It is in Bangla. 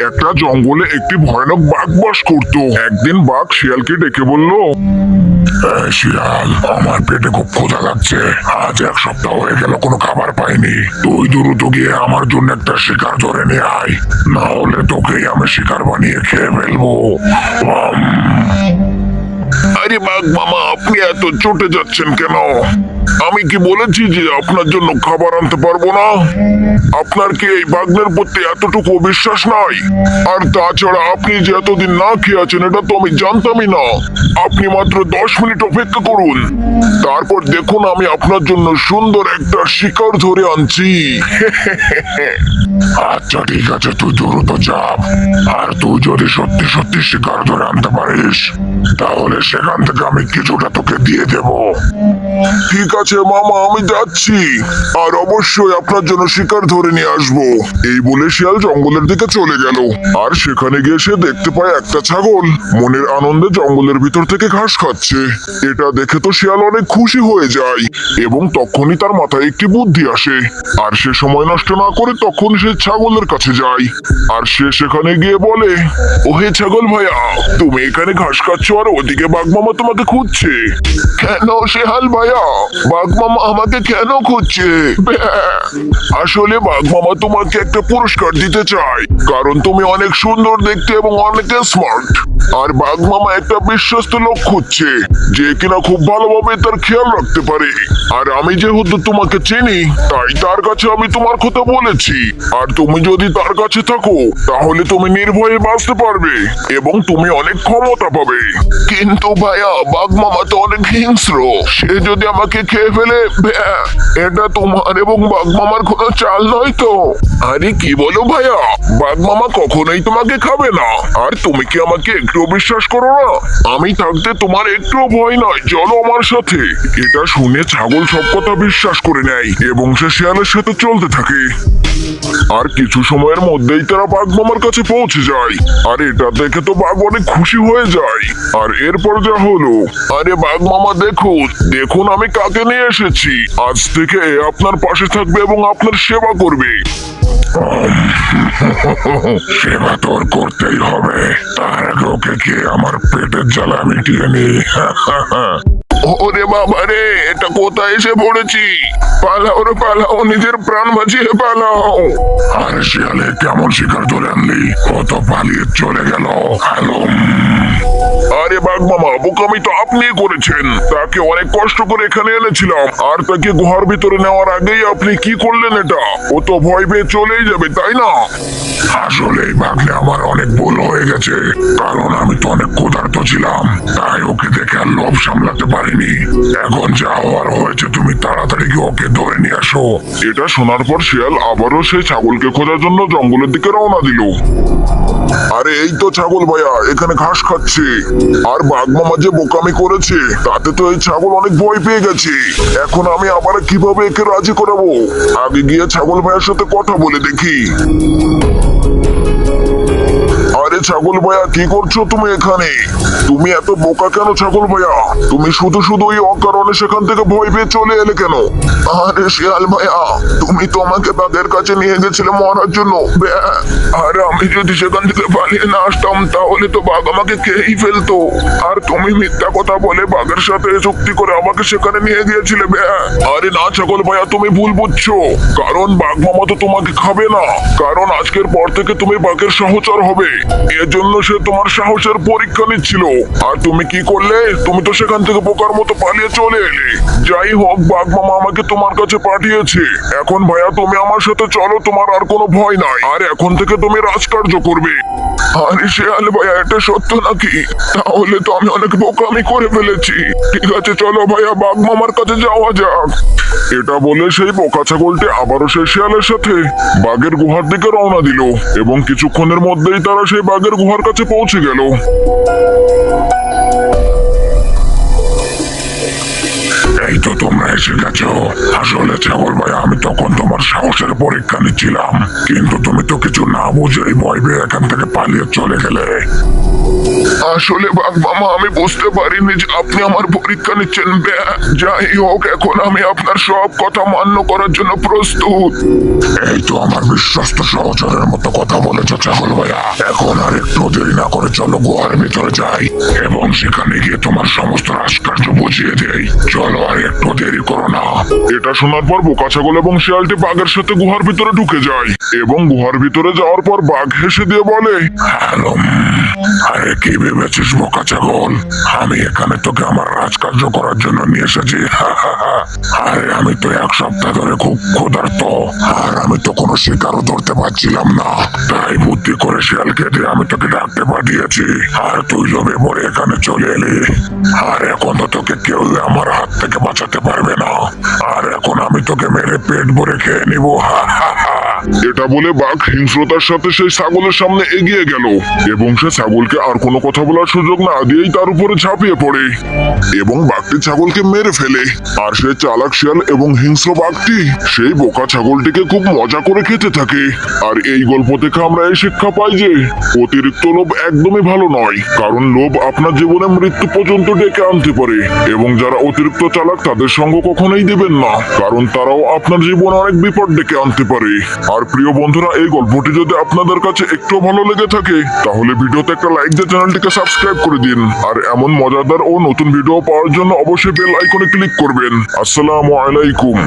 একটা জঙ্গলে একটি ভয়ানক বাঘ বাস করত। একদিন বাঘ শিয়ালকে ডেকে বলল, শিয়াল, আমার পেটে খুব ক্ষুধা লাগছে। আজ 1 সপ্তাহ হয়ে গেল কোনো খাবার পাইনি। তুই দ্রুত গিয়ে আমার জন্য একটা শিকার ধরে নিয়ে আয়, না হলে তোকেই আমি শিকার বানিয়ে খেয়ে ফেলবো। আম। আরে বাঘ মামা, আপনি এত চটে যাচ্ছেন কেন? আমি কি বলেছি যে আপনার জন্য খাবার আনতে পারবো না? আপনার কি এই বাঘের প্রতি এতটুকু বিশ্বাস নাই? আর তাছাড়া আপনি যে এতদিন না খেয়ে আছেন এটা তো আমি জানতামই না। আপনি মাত্র 10 মিনিট অপেক্ষা করুন, তারপর দেখুন আমি আপনার জন্য সুন্দর একটা শিকার ধরে আনছি। আচ্ছা ঠিক আছে, তুই দ্রুত যা। আর তুই যদি সত্যি সত্যি শিকার ধরে আনতে পারিস তাহলে সেখান থেকে আমি কিছুটা তোকে দিয়ে দেব। ঠিক আছে মামা, আমি যাচ্ছি, আর অবশ্যই আপনার জন্য শিকার ধরে নিয়ে আসবো। এই বলে শিয়াল জঙ্গলের দিকে চলে গেল। আর সেখানে গিয়ে সে দেখতে পায় একটা ছাগল মনের আনন্দে জঙ্গলের ভিতর থেকে ঘাস খাচ্ছে। এটা দেখে তো শিয়াল অনেক খুশি হয়ে যায় এবং তখনই তার মাথায় একটি বুদ্ধি আসে। আর সে সময় নষ্ট না করে তখন সে ছাগলের কাছে যায়। আর সে সেখানে গিয়ে বলে, ওহে ছাগল ভাইয়া, তুমি এখানে ঘাস খাচ্ছ আর ওদিকে বাঘ মামা তোমাকে খুঁজছে। কেন শিয়াল ভাইয়া, বাঘ মামা আমাকে কেন খুঁজছে? আসলে বাঘ মামা তোমাকে একটা পুরস্কার দিতে চায়, কারণ তুমি অনেক সুন্দর দেখতে এবং অনেক স্মার্ট। আর বাঘ মামা একটা বিশ্বস্ত লোক খুঁজছে যে কিনা খুব ভালোভাবে তার খেয়াল রাখতে পারে। আর আমি যেহেতু তোমাকে চিনি তাই তার কাছে আমি তোমার কথা বলেছি। আর তুমি যদি তার কাছে থাকো তাহলে তুমি নির্ভয়ে বাঁচতে পারবে এবং তুমি অনেক ক্ষমতা পাবে। কিন্তু ভাইয়া, বাঘ মামা তো অনেক হিংস্র, সে যদি আমাকে খেয়ে ফেলে, এটা তোমার এবং বাঘ মামার কোনো চাল নয় তো? আরে কি বলো ভাইয়া, বাঘ মামা কখনোই তোমাকে খাবে না। আর তুমি কি আমাকে একটু বিশ্বাস করো না? আমি থাকতে তোমার একটু ভয় নয়, চলো আমার সাথে। এটা শুনে ছাগল সব কথা বিশ্বাস করে নেয় এবং সে শিয়ালের সাথে চলতে থাকে। আর কিছু সময়ের মধ্যেই তারা বাঘ মামার কাছে পৌঁছে যায়। আর এটা দেখে তো বাঘ অনেক খুশি হয়ে যায়। আর এরপর যা হলো, আরে বাঘ মামা দেখুন দেখুন আমি কাকে নিয়ে এসেছি। আজ থেকে এ আপনার পাশে থাকবে এবং আপনার সেবা করবে। সেবা তোর করতেই হবে, তার আগে ওকে গিয়ে আমার পেটের জ্বালা মিটিয়ে নি। ওরে বাবা রে, এটা কোথায় এসে পড়েছি? পালাও রে পালাও, নিজের প্রাণ বাঁচিয়ে পালাও। আর শিয়ালে কেমন শিকার ধরে আনলি? ও তো পালিয়ে চলে গেল। হ্যালো। আরে বাঘ মামা, বোকামি তো আপনিই করেছেন। তাকে অনেক কষ্ট করে এখানে এনেছিলাম, আর তাকে গুহার ভিতরে নেওয়ার আগেই আপনি কি করলেন এটা? ও তো ভয় পেয়ে চলেই যাবে, তাই না? আসলে ভাগ্নে আমার অনেক ভুল হয়ে গেছে, কারণ আমি তো অনেক ক্ষুধার্ত ছিলাম, তাই ওকে দেখে আর লোভ সামলাতে পারিনি। এখন যা হওয়ার হয়েছে, তুমি তাড়াতাড়ি গিয়ে ওকে ধরে নিয়ে আসো। এটা শোনার পর শিয়াল আবারও সেই ছাগলকে খোঁজার জন্য জঙ্গলের দিকে রওনা দিল। আরে এই তো ছাগল ভাইয়া এখানে ঘাস খাচ্ছে। আর বাঘ মামা যে বোকামি করেছে তাতে তো এই ছাগল অনেক ভয় পেয়ে গেছে। এখন আমি আবার কিভাবে একে রাজি করাবো? আগে গিয়ে ছাগল ভাইয়ার সাথে কথা বলে দেখি। আরে ছাগল ভাইয়া, কি করছো তুমি এখানে? তুমি এত বোকা কেন ছাগল ভাইয়া? তুমি শুধু শুধু এই অকারণে সেখান থেকে ভয় পেয়ে চলে এলে কেন? আরে শিয়াল ভাইয়া, তুমি তো আমাকে বাঘের কাছে নিয়ে গেছিলে মরার জন্য। আর আমি যদি সেখান থেকে পালিয়ে না আসতাম তাহলে তো বাঘ আমাকে খেয়েই ফেলতো। আর তুমি মিথ্যা কথা বলে বাঘের সাথে চুক্তি করে আমাকে সেখানে নিয়ে গিয়েছিলে। আরে না ছাগল ভাইয়া, তুমি ভুল বুঝছো, কারণ বাঘ মামা তো তোমাকে খাবে না, কারণ আজকের পর থেকে তুমি বাঘের সহচর হবে। এজন্য সে তোমার সাহসের পরীক্ষা নিচ্ছিল। আর তুমি কি করলে? তুমি তো সেখান থেকে বোকার মতো পালিয়ে চলে এলে। যাই হোক, বাঘ মামা আমাকে তোমার কাছে পাঠিয়েছে। এখন ভাইয়া তুমি আমার সাথে চলো, তোমার আর কোনো ভয় নাই। আর এখন থেকে তুমি রাজকার্য করবে। আরে শিয়াল ভাইয়া, এটা সত্য নাকি? তাহলে তো আমি অনেক বোকামি করে ফেলেছি। ঠিক আছে চলো ভাইয়া, বাঘ মামার কাছে যাওয়া যাক। এটা বলে সেই বোকা ছাগলটি আবারও সেই শিয়ালের সাথে বাঘের গুহার দিকে রওনা দিল এবং কিছুক্ষণের মধ্যেই তারা সেই বাঘের গুহার কাছে পৌঁছে গেল। এই তো তোমরা এসে গেছো। আসলে ছাগল ভাই, আমি তখন তোমার সাহসের পরীক্ষা নিচ্ছিলাম, কিন্তু তুমি তো কিছু না বুঝেই ভয় পেয়ে এখান থেকে পালিয়ে চলে গেলে। আসলে বাঘ মামা আমি বুঝতে পারিনি যে আপনি আমার পরীক্ষা নিচ্ছেন। যাই হোক, এখন আমি আপনার সব কথা মান্য করার জন্য প্রস্তুত। এই তো আমার বিশ্বস্ত সহচরের মতো কথা বলেছ ছাগল ভাইয়া। এখন আর একটু দেরি না করে চলো গুহার ভিতরে যাই এবং সেখানে গিয়ে তোমার সমস্ত রাজকার্য বুঝিয়ে দেই। চলো, আর একটু দেরি করো না। এটা শোনার পর বোকা ছাগল এবং শিয়ালটি বাঘের সাথে গুহার ভিতরে ঢুকে যায় এবং গুহার ভিতরে যাওয়ার পর বাঘ হেসে দিয়ে বলে, হ্যালো, আরে কি ভেবেছিস বোকা ছাগল? আমি এখানে তোকে আমার রাজকার্য করার জন্য নিয়ে এসেছি। আরে আমি তো এক সপ্তাহ ধরে খুব ক্ষুধার্ত, আর আমি তো কোনো শিকারও ধরতে পারছিলাম না। তাই বুদ্ধি করে শিয়ালকে দিয়ে আমি তোকে ডাকতে পাঠিয়েছি, আর তুই লোভে পড়ে এখানে চলে এলি। আর এখন তো তোকে কেউ আমার হাত থেকে বাঁচাতে পারবে না। আর এখন আমি তোকে মেরে পেট ভরে খেয়ে নিব। এটা বলে বাঘ হিংস্রতার সাথে সেই ছাগলের সামনে এগিয়ে গেল এবং সে ছাগলকে আর কোনো কথা বলার সুযোগ না দিয়েই তার উপরে ঝাঁপিয়ে পড়ে এবং বাঘটি ছাগলকে মেরে ফেলে। আর সে চালাক শিয়াল এবং হিংস্র বাঘটি সেই বোকা ছাগলটিকে খুব মজা করে খেতে থাকে। আর এই গল্প থেকে আমরা এই শিক্ষা পাই যে অতিরিক্ত লোভ একদমই ভালো নয়, কারণ লোভ আপনার জীবনে মৃত্যু পর্যন্ত ডেকে আনতে পারে। এবং যারা অতিরিক্ত চালাক তাদের সঙ্গ কখনোই দেবেন না, কারণ তারাও আপনার জীবনে অনেক বিপদ ডেকে আনতে পারে। আর প্রিয় বন্ধুরা, এই গল্পটি যদি আপনাদের কাছে একটু ভালো লেগে থাকে তাহলে ভিডিওতে একটা লাইক দিয়ে চ্যানেলটিকে সাবস্ক্রাইব করে দিন। আর এমন মজাদার ও নতুন ভিডিও পাওয়ার জন্য অবশ্যই বেল আইকনে ক্লিক করবেন। আসসালামু আলাইকুম।